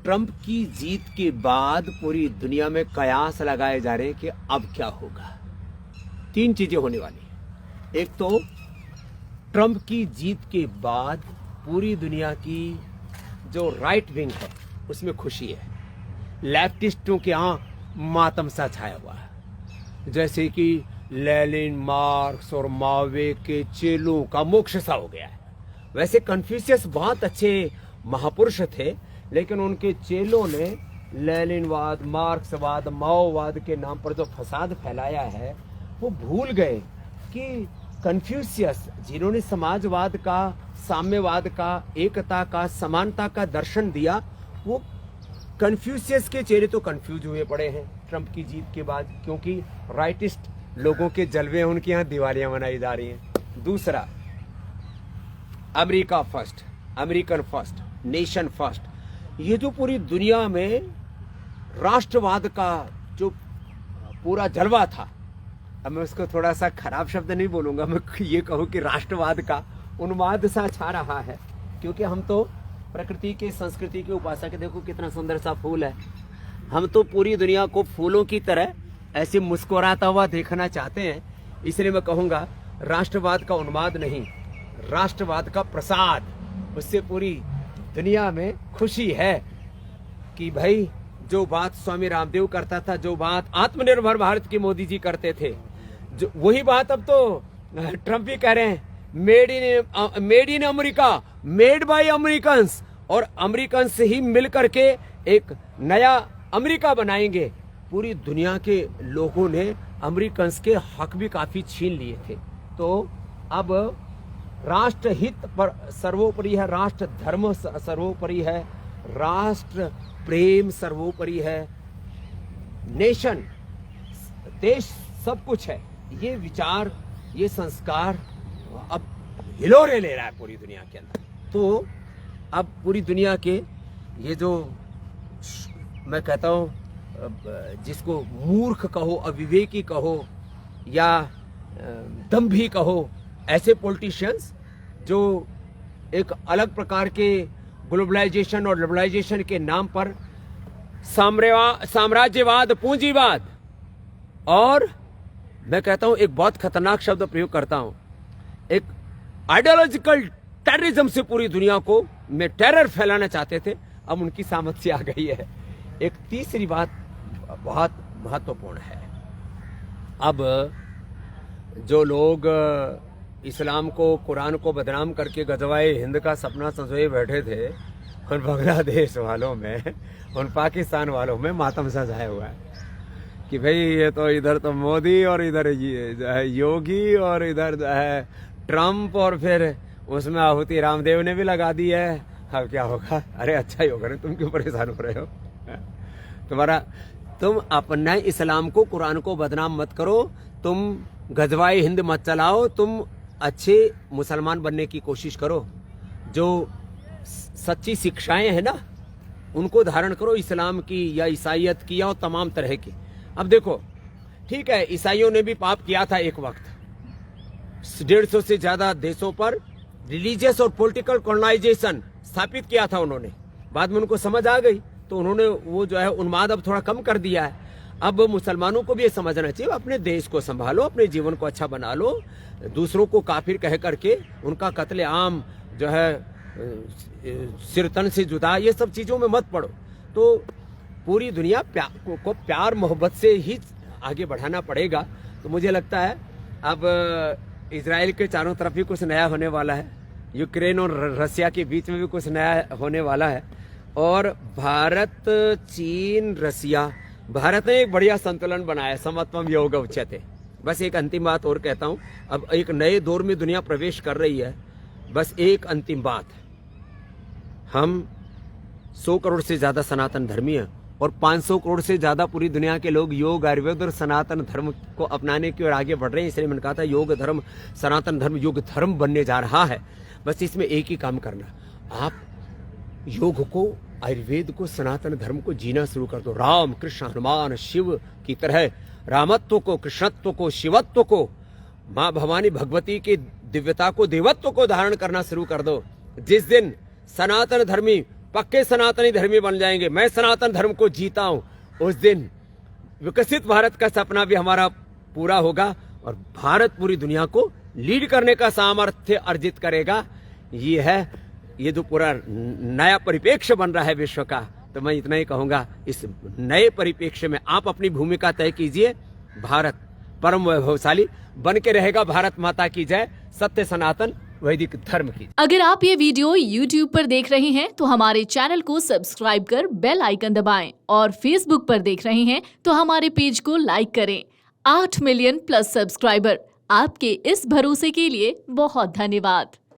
Trump की जीत के बाद पूरी दुनिया में कयास लगाए जा रहे हैं कि अब क्या होगा। 3 चीजें होने वाली हैं। एक तो ट्रंप की जीत के बाद पूरी दुनिया की जो राइट विंग है उसमें खुशी है। लेफ्टिस्टों के यहाँ मातम सा छाया हुआ है, जैसे कि लेनिन, मार्क्स और मावे के चेलों का मोक्ष सा हो गया है। वैसे कन्फ्यूशियस बहुत अच्छे महापुरुष थे, लेकिन उनके चेलों ने लेनिनवाद, मार्क्सवाद, माओवाद के नाम पर जो फसाद फैलाया है वो भूल गए कि कन्फ्यूशियस जिन्होंने समाजवाद का, साम्यवाद का, एकता का, समानता का दर्शन दिया, वो कन्फ्यूशियस के चेहरे तो कंफ्यूज हुए पड़े हैं ट्रंप की जीत के बाद, क्योंकि राइटिस्ट लोगों के जलवे उनके यहाँ दिवालियां मनाई जा रही हैं। दूसरा, America first, American first, nation first, ये जो पूरी दुनिया में राष्ट्रवाद का जो पूरा जलवा था, अब मैं उसको थोड़ा सा खराब शब्द नहीं बोलूंगा, मैं ये कहूँ कि राष्ट्रवाद का उन्माद सा छा रहा है, क्योंकि हम तो प्रकृति के, संस्कृति के उपासक है। देखो कितना सुंदर सा फूल है, हम तो पूरी दुनिया को फूलों की तरह ऐसे मुस्कुराता हुआ देखना चाहते हैं। इसलिए मैं कहूँगा राष्ट्रवाद का उन्माद नहीं, राष्ट्रवाद का प्रसाद, उससे पूरी दुनिया में खुशी है कि भाई जो बात स्वामी रामदेव करता था, जो बात आत्मनिर्भर भारत की मोदी जी करते थे, जो वही बात अब तो ट्रंप भी कह रहे हैं, made in America, made by Americans, और अमेरिकन्स ही मिल करके एक नया अमेरिका बनाएंगे। पूरी दुनिया के लोगों ने अमेरिकन्स के हक भी काफी छीन लिए थे। तो अब राष्ट्र हित पर सर्वोपरि है, राष्ट्र धर्म सर्वोपरि है, राष्ट्र प्रेम सर्वोपरि है, नेशन, देश सब कुछ है। ये विचार, ये संस्कार अब हिलोरे ले रहा है पूरी दुनिया के अंदर। तो अब पूरी दुनिया के ये जो मैं कहता हूँ, जिसको मूर्ख कहो, अविवेकी कहो या दम्भी कहो, ऐसे पॉलिटिशियंस जो एक अलग प्रकार के ग्लोबलाइजेशन और लिबरलाइजेशन के नाम पर साम्राज्यवाद, पूंजीवाद, और मैं कहता हूं एक बहुत खतरनाक शब्द प्रयोग करता हूं, एक आइडियोलॉजिकल टेररिज्म से पूरी दुनिया को में टेरर फैलाना चाहते थे, अब उनकी सामर्थ्य आ गई है। एक तीसरी बात बहुत महत्वपूर्ण है, अब जो लोग इस्लाम को, कुरान को बदनाम करके गजवाए हिंद का सपना संजोए बैठे थे, उन बांग्लादेश वालों में, उन पाकिस्तान वालों में मातम सा छाया हुआ है कि भाई ये तो इधर तो मोदी और इधर योगी और इधर है ट्रंप, और फिर उसमें आहुति रामदेव ने भी लगा दी है। अब क्या होगा? अरे अच्छा ही होगा, तुम क्यों परेशान हो रहे हो? तुम अपना इस्लाम को, कुरान को बदनाम मत करो, तुम गजवाए हिंद मत चलाओ, तुम अच्छे मुसलमान बनने की कोशिश करो, जो सच्ची शिक्षाएं हैं ना उनको धारण करो, इस्लाम की या ईसाइयत की या तमाम तरह की। अब देखो, ठीक है, ईसाइयों ने भी पाप किया था एक वक्त, 150 से ज्यादा देशों पर रिलीजियस और पॉलिटिकल कॉलोनाइजेशन स्थापित किया था उन्होंने। बाद में उनको समझ आ गई तो उन्होंने वो जो है उन्माद अब थोड़ा कम कर दिया है। अब मुसलमानों को भी ये समझना चाहिए, अपने देश को संभालो, अपने जीवन को अच्छा बना लो, दूसरों को काफिर कह करके उनका कत्ले आम जो है सिरतन से जुदा, ये सब चीजों में मत पड़ो। तो पूरी दुनिया को प्यार मोहब्बत से ही आगे बढ़ाना पड़ेगा। तो मुझे लगता है अब इजराइल के चारों तरफ भी कुछ नया होने वाला है, यूक्रेन और रसिया के बीच में भी कुछ नया होने वाला है, और भारत, चीन, रसिया, भारत ने एक बढ़िया संतुलन बनाया, समत्वम योग उच्यते। बस एक अंतिम बात और कहता हूं, अब एक नए दौर में दुनिया प्रवेश कर रही है। बस एक अंतिम बात, हम 100 करोड़ से ज्यादा सनातन धर्मी हैं और 500 करोड़ से ज्यादा पूरी दुनिया के लोग योग, आयुर्वेद और सनातन धर्म को अपनाने की ओर आगे बढ़ रहे हैं। इसलिए मैंने कहा था योग धर्म, सनातन धर्म योग धर्म बनने जा रहा है। बस इसमें एक ही काम करना, आप योग को, आयुर्वेद को, सनातन धर्म को जीना शुरू कर दो। राम, कृष्ण, हनुमान, शिव की तरह रामत्व को, कृष्णत्व को, शिवत्व को, माँ भवानी भगवती की दिव्यता को, देवत्व को धारण करना शुरू कर दो। जिस दिन सनातन धर्मी पक्के सनातनी धर्मी बन जाएंगे, मैं सनातन धर्म को जीता हूं, उस दिन विकसित भारत का सपना भी हमारा पूरा होगा और भारत पूरी दुनिया को लीड करने का सामर्थ्य अर्जित करेगा। ये जो पूरा नया परिप्रेक्ष्य बन रहा है विश्व का, तो मैं इतना ही कहूंगा, इस नए परिप्रेक्ष्य में आप अपनी भूमिका तय कीजिए। भारत परम वैभवशाली बन के रहेगा। भारत माता की जय। सत्य सनातन वैदिक धर्म की। अगर आप ये वीडियो YouTube पर देख रहे हैं तो हमारे चैनल को सब्सक्राइब कर बेल आइकन दबाएं और Facebook पर देख रहे हैं तो हमारे पेज को लाइक करें। 8 मिलियन प्लस सब्सक्राइबर, आपके इस भरोसे के लिए बहुत धन्यवाद।